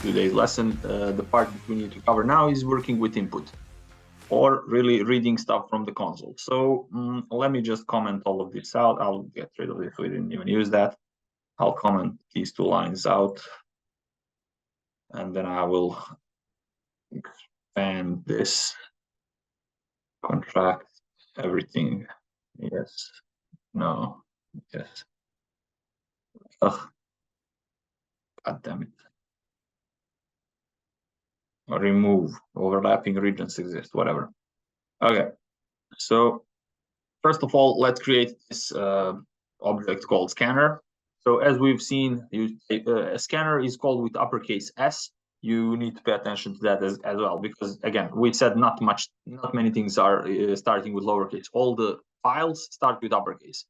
today's lesson. The part that we need to cover now is working with input, or really reading stuff from the console. So let me just comment all of this out. I'll get rid of it. We didn't even use that. I'll comment these two lines out, and then I will expand this, contract everything. Yes, no, yes. Ugh. God damn it. Remove overlapping regions exist, whatever. Okay, so first of all, let's create this object called scanner. So as we've seen, a scanner is called with uppercase S. You need to pay attention to that as well, because again, we said not many things are starting with lowercase. All the files start with uppercase.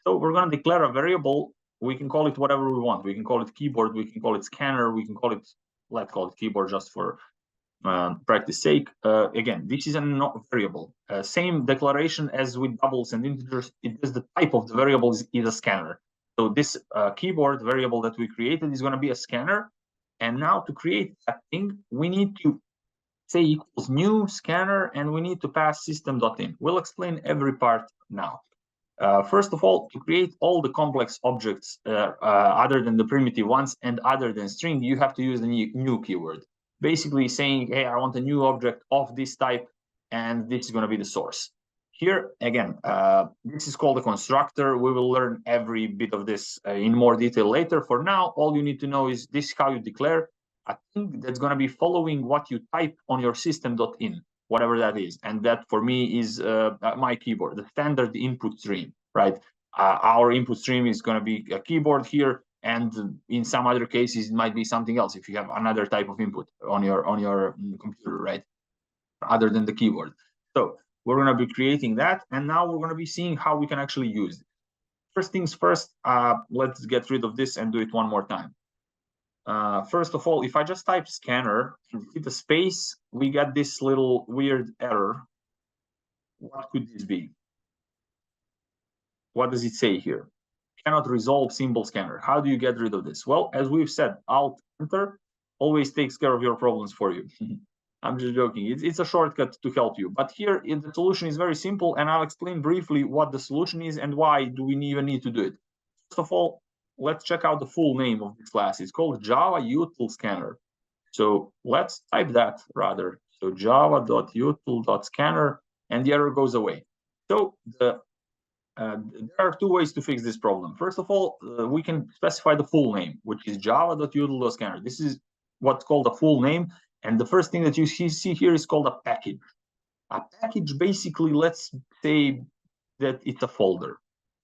So we're going to declare a variable. We can call it whatever we want. We can call it keyboard. We can call it scanner. We can call it, let's call it keyboard just for practice sake. Again, this is a variable. Same declaration as with doubles and integers. It is the type of the variable is a scanner. So this keyboard variable that we created is going to be a scanner. And now to create that thing, we need to say equals new scanner, and we need to pass system.in. We'll explain every part now. First of all, to create all the complex objects other than the primitive ones and other than string, you have to use the new keyword. Basically saying, hey, I want a new object of this type, and this is going to be the source. Here, again, this is called a constructor. We will learn every bit of this in more detail later. For now, all you need to know is this is how you declare a thing that's going to be following what you type on your system.in, whatever that is. And that for me is my keyboard, the standard input stream, right? Our input stream is going to be a keyboard here. And in some other cases, it might be something else if you have another type of input on your computer, right? Other than the keyboard. So we're going to be creating that. And now we're going to be seeing how we can actually use it. First things first, let's get rid of this and do it one more time. First of all, if I just type scanner and hit a space, we get this little weird error. What could this be? What does it say here? Cannot resolve symbol scanner. How do you get rid of this? Well, as we've said, Alt-Enter always takes care of your problems for you. I'm just joking. It's a shortcut to help you. But here, the solution is very simple, and I'll explain briefly what the solution is and why do we even need to do it. First of all, let's check out the full name of this class. It's called java.util.scanner. So let's type that rather. So java.util.scanner, and the error goes away. So there are two ways to fix this problem. First of all, we can specify the full name, which is java.util.scanner. This is what's called a full name. And the first thing that you see here is called a package. A package, basically, let's say that it's a folder.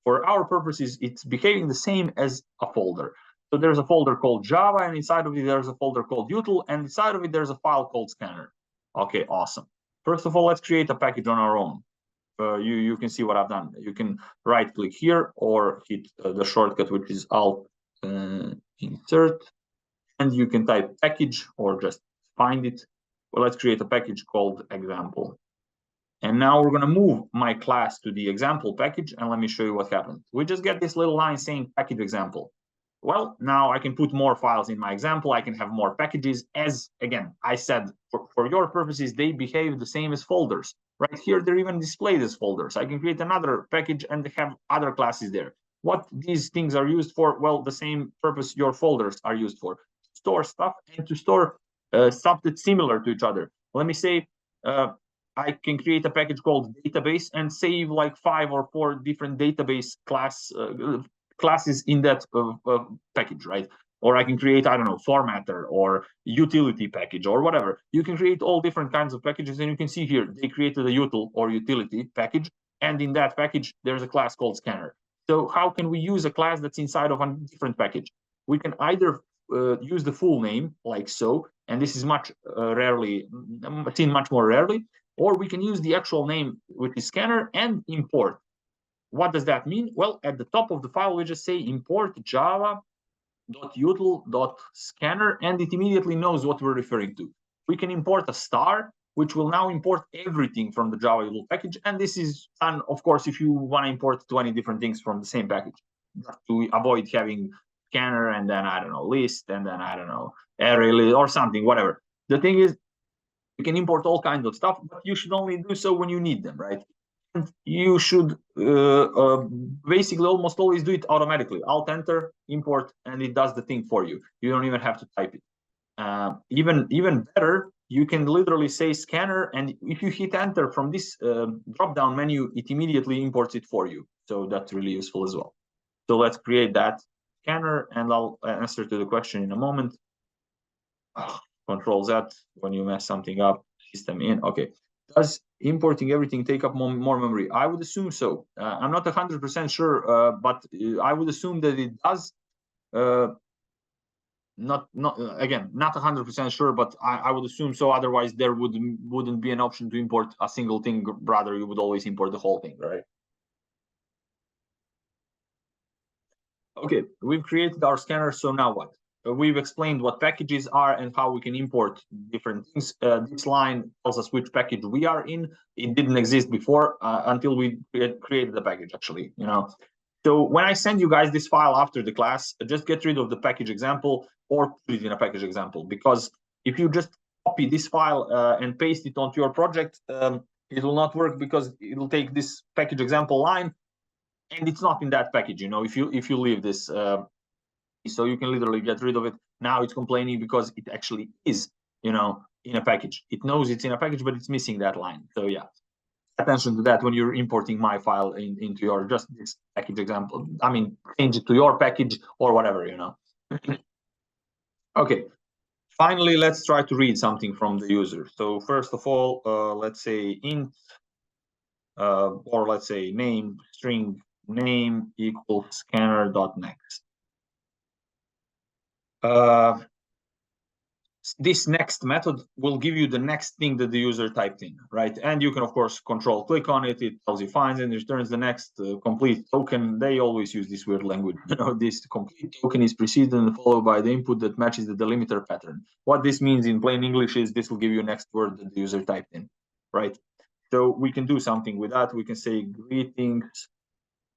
For our purposes, it's behaving the same as a folder. So there's a folder called Java, and inside of it, there's a folder called util, and inside of it, there's a file called scanner. Okay, awesome. First of all, let's create a package on our own. You can see what I've done. You can right click here or hit the shortcut, which is Alt insert, and you can type package or just find it. Well, let's create a package called example. And now we're going to move my class to the example package, and let me show you what happens. We just get this little line saying package example. Well, now I can put more files in my example. I can have more packages. As, again, I said, for your purposes, they behave the same as folders. Right here, they're even displayed as folders. I can create another package and have other classes there. What these things are used for? Well, the same purpose your folders are used for. To store stuff and to store stuff that's similar to each other. Let me say I can create a package called database and save like 5 or 4 different database classes in that package, right? Or I can create, I don't know, formatter or utility package or whatever. You can create all different kinds of packages, and you can see here they created a util or utility package, and in that package there's a class called scanner. So how can we use a class that's inside of a different package? We can either use the full name like so, and this is much seen much more rarely, or we can use the actual name, which is scanner, and import. What does that mean? Well, at the top of the file, we just say import java.util.scanner, and it immediately knows what we're referring to. We can import a star, which will now import everything from the Java util package. And this is done, of course, if you want to import 20 different things from the same package, just to avoid having scanner, and then I don't know, list, and then I don't know, array list or something, whatever. The thing is, you can import all kinds of stuff, but you should only do so when you need them, right? And you should basically almost always do it automatically. Alt enter, import, and it does the thing for you. You don't even have to type it. Even better, you can literally say scanner, and if you hit enter from this drop-down menu, it immediately imports it for you. So that's really useful as well. So let's create that scanner, and I'll answer to the question in a moment. Control Z when you mess something up, system in. Okay. Does importing everything take up more memory? I would assume so. I'm not 100% sure, but I would assume that it does. Not 100% sure, but I would assume so. Otherwise, there wouldn't be an option to import a single thing. Rather, you would always import the whole thing, right? Okay, we've created our scanner. So now what? We've explained what packages are and how we can import different things. This line tells us which package we are in. It didn't exist before until we created the package, actually, you know. So when I send you guys this file after the class, just get rid of the package example or put it in a package example, because if you just copy this file and paste it onto your project, it will not work, because it will take this package example line and it's not in that package, you know, if you leave this. So you can literally get rid of it. Now it's complaining because it actually is, you know, in a package. It knows it's in a package, but it's missing that line. So yeah, attention to that when you're importing my file into your just this package example. I mean, change it to your package or whatever, you know. Okay, finally, let's try to read something from the user. So first of all, let's say int, or let's say name, string name equals scanner.next. This next method will give you the next thing that the user typed in, right? And you can, of course, control click on it. It tells you finds and returns the next complete token. They always use this weird language. You know, this complete token is preceded and followed by the input that matches the delimiter pattern. What this means in plain English is this will give you next word that the user typed in, right? So we can do something with that. We can say greetings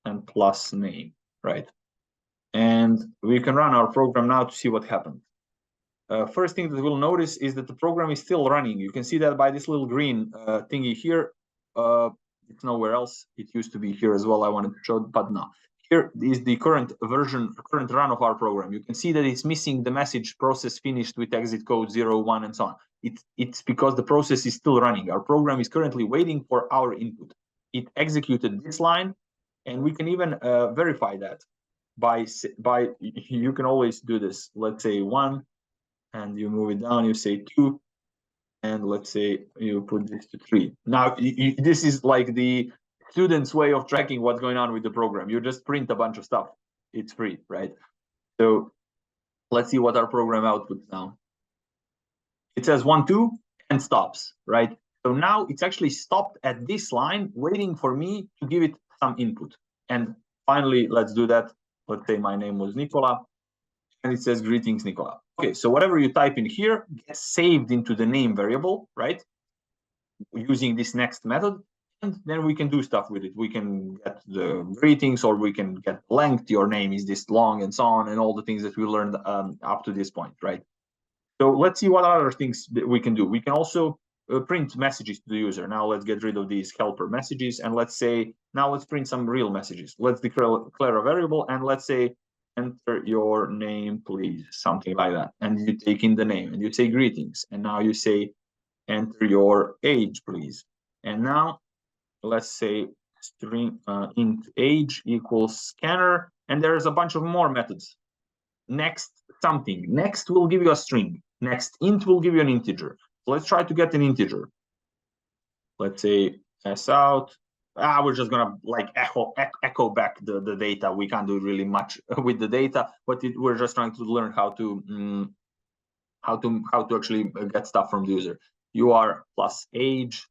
and plus name, right? And we can run our program now to see what happened. First thing that we'll notice is that the program is still running. You can see that by this little green thingy here. It's nowhere else. It used to be here as well. I wanted to show, but no. Here is the current version, current run of our program. You can see that it's missing the message process finished with exit code 0, 1, and so on. It's because the process is still running. Our program is currently waiting for our input. It executed this line, and we can even verify that by you can always do this. Let's say 1. And you move it down, you say 2, and let's say you put this to 3. Now, this is like the student's way of tracking what's going on with the program. You just print a bunch of stuff. It's free, right? So let's see what our program outputs now. It says 1, 2, and stops, right? So now it's actually stopped at this line, waiting for me to give it some input. And finally, let's do that. Let's say my name was Nicola, and it says greetings, Nicola. Okay, so whatever you type in here gets saved into the name variable, right? Using this next method, and then we can do stuff with it. We can get the greetings, or we can get length. Your name is this long, and so on, and all the things that we learned up to this point, right? So let's see what other things that we can do. We can also print messages to the user. Now let's get rid of these helper messages, and let's say now let's print some real messages. Let's declare a variable, and let's say enter your name, please, something like that. And you take in the name, and you say greetings, and now you say enter your age, please. And now let's say string int age equals scanner, and there's a bunch of more methods. Next something, next will give you a string, next int will give you an integer. So let's try to get an integer. Let's say s out. We're just gonna like echo back the data. We can't do really much with the data, but we're just trying to learn how to actually get stuff from the user. You are plus age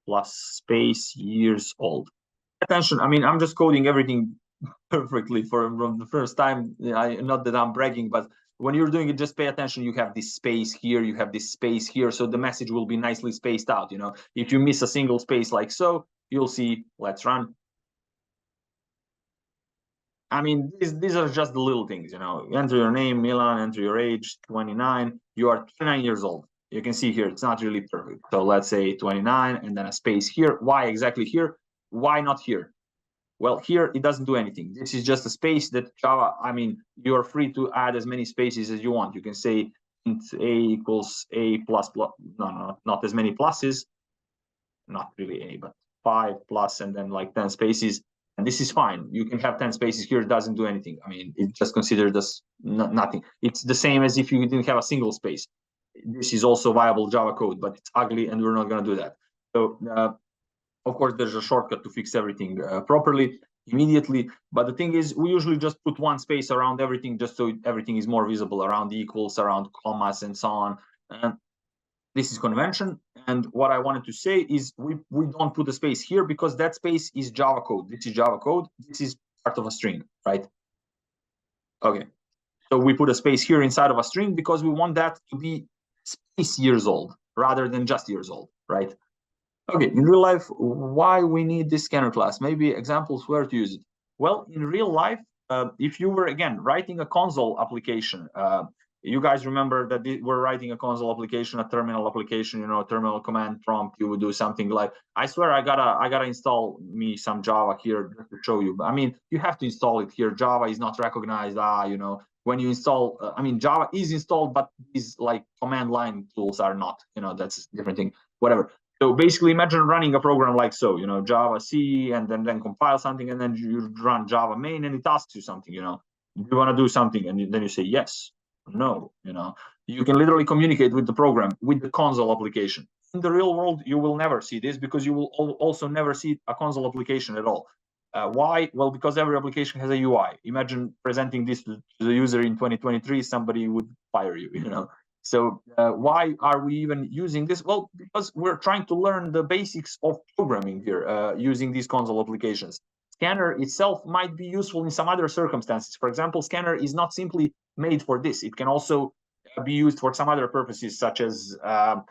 plus space years old. Attention, I mean, I'm just coding everything perfectly from the first time. Not that I'm bragging, but when you're doing it, just pay attention. You have this space here, you have this space here, so the message will be nicely spaced out. You know, if you miss a single space like so, you'll see. Let's run. I mean, these are just the little things, you know. Enter your name, Milan, enter your age, 29. You are 29 years old. You can see here, it's not really perfect. So let's say 29 and then a space here. Why exactly here? Why not here? Well, here it doesn't do anything. This is just a space that Java, I mean, you're free to add as many spaces as you want. You can say int a equals a plus plus, no, not as many pluses, not really a, but 5 plus and then like 10 spaces. And this is fine. You can have 10 spaces here, it doesn't do anything. I mean, it's just considered as nothing. It's the same as if you didn't have a single space. This is also viable Java code, but it's ugly and we're not going to do that. So, of course, there's a shortcut to fix everything properly, immediately. But the thing is, we usually just put one space around everything just so everything is more visible, around the equals, around commas, and so on. And this is convention. And what I wanted to say is we don't put a space here because that space is Java code. This is Java code. This is part of a string, right? Okay. So we put a space here inside of a string because we want that to be space years old rather than just years old, right? Okay, in real life, why we need this scanner class? Maybe examples where to use it. Well, in real life, if you were, again, writing a console application, you guys remember that we're writing a console application, a terminal application, you know, a terminal command prompt. You would do something like, I swear I gotta install me some Java here just to show you. I mean, you have to install it here. Java is not recognized. You know, when you install, I mean, Java is installed, but these like command line tools are not. You know, that's a different thing. Whatever. So basically, imagine running a program like so, you know, Java C, and then compile something, and then you run Java main, and it asks you something, you know, you want to do something, and then you say yes, no, you know, you can literally communicate with the program, with the console application. In the real world, you will never see this because you will also never see a console application at all. Why? Well, because every application has a UI. Imagine presenting this to the user in 2023, somebody would fire you, you know. So why are we even using this? Well, because we're trying to learn the basics of programming here using these console applications. Scanner itself might be useful in some other circumstances. For example, Scanner is not simply made for this. It can also be used for some other purposes, such as, I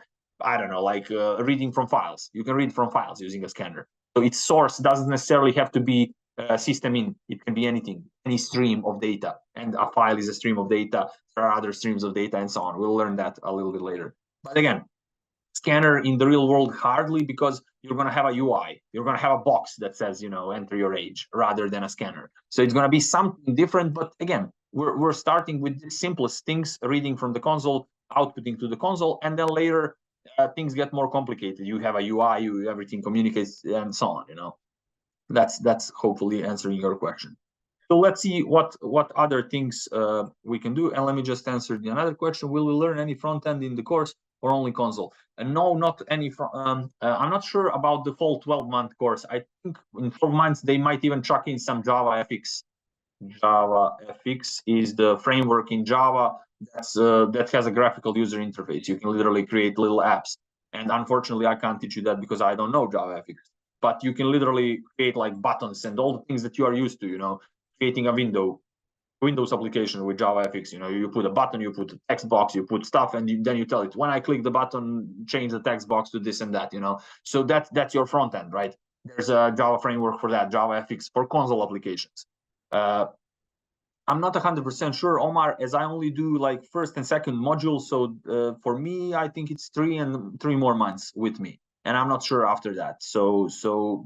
don't know, like reading from files. You can read from files using a scanner. So its source doesn't necessarily have to be system in. It can be anything, any stream of data, and a file is a stream of data. There are other streams of data and so on. We'll learn that a little bit later. But again, scanner in the real world hardly, because you're going to have a UI. You're going to have a box that says, you know, enter your age rather than a scanner. So it's going to be something different. But again, we're starting with the simplest things, reading from the console, outputting to the console, and then later things get more complicated. You have a UI, everything communicates and so on, you know. That's hopefully answering your question. So let's see what other things we can do. And let me just answer the another question. Will we learn any front end in the course or only console? And no, not any. I'm not sure about the full 12-month course. I think in 12 months they might even chuck in some Java FX. Java FX is the framework in Java that has a graphical user interface. You can literally create little apps. And unfortunately, I can't teach you that because I don't know Java FX. But you can literally create like buttons and all the things that you are used to, you know, creating a Windows application with Java FX. You know, you put a button, you put a text box, you put stuff, and then you tell it, when I click the button, change the text box to this and that, you know. So that's your front end, right? There's a Java framework for that, Java FX for console applications. I'm not 100% sure, Omar, as I only do like first and second modules. So for me, I think it's 3 more months with me, and I'm not sure after that. So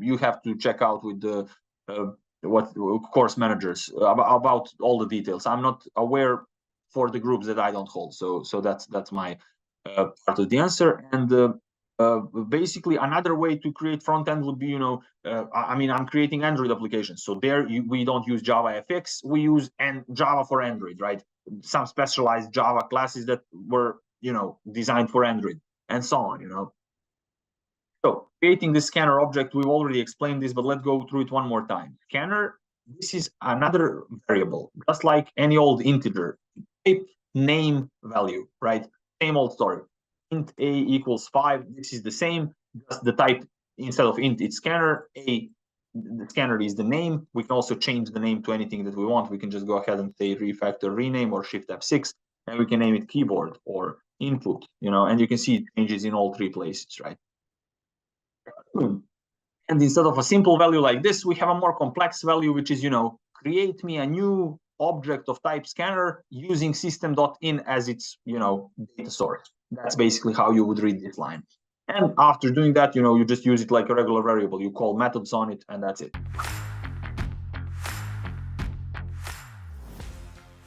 you have to check out with the what course managers about all the details. I'm not aware for the groups that I don't hold. So that's my part of the answer. And basically another way to create front end would be, you know, I mean, I'm creating Android applications. So there we don't use Java FX, we use Java for Android, right? Some specialized Java classes that were, you know, designed for Android and so on, you know. So creating the scanner object, we've already explained this, but let's go through it one more time. Scanner, this is another variable, just like any old integer, type, name, value, right? Same old story. Int a equals 5. This is the same, just the type, instead of int, it's scanner. The scanner is the name. We can also change the name to anything that we want. We can just go ahead and say refactor rename or shift F6, and we can name it keyboard or input, you know, and you can see it changes in all 3 places, right? And instead of a simple value like this, we have a more complex value, which is, you know, create me a new object of type scanner using system.in as its, data source. That's basically how you would read this line. And after doing that, you just use it like a regular variable. You call methods on it, and that's it.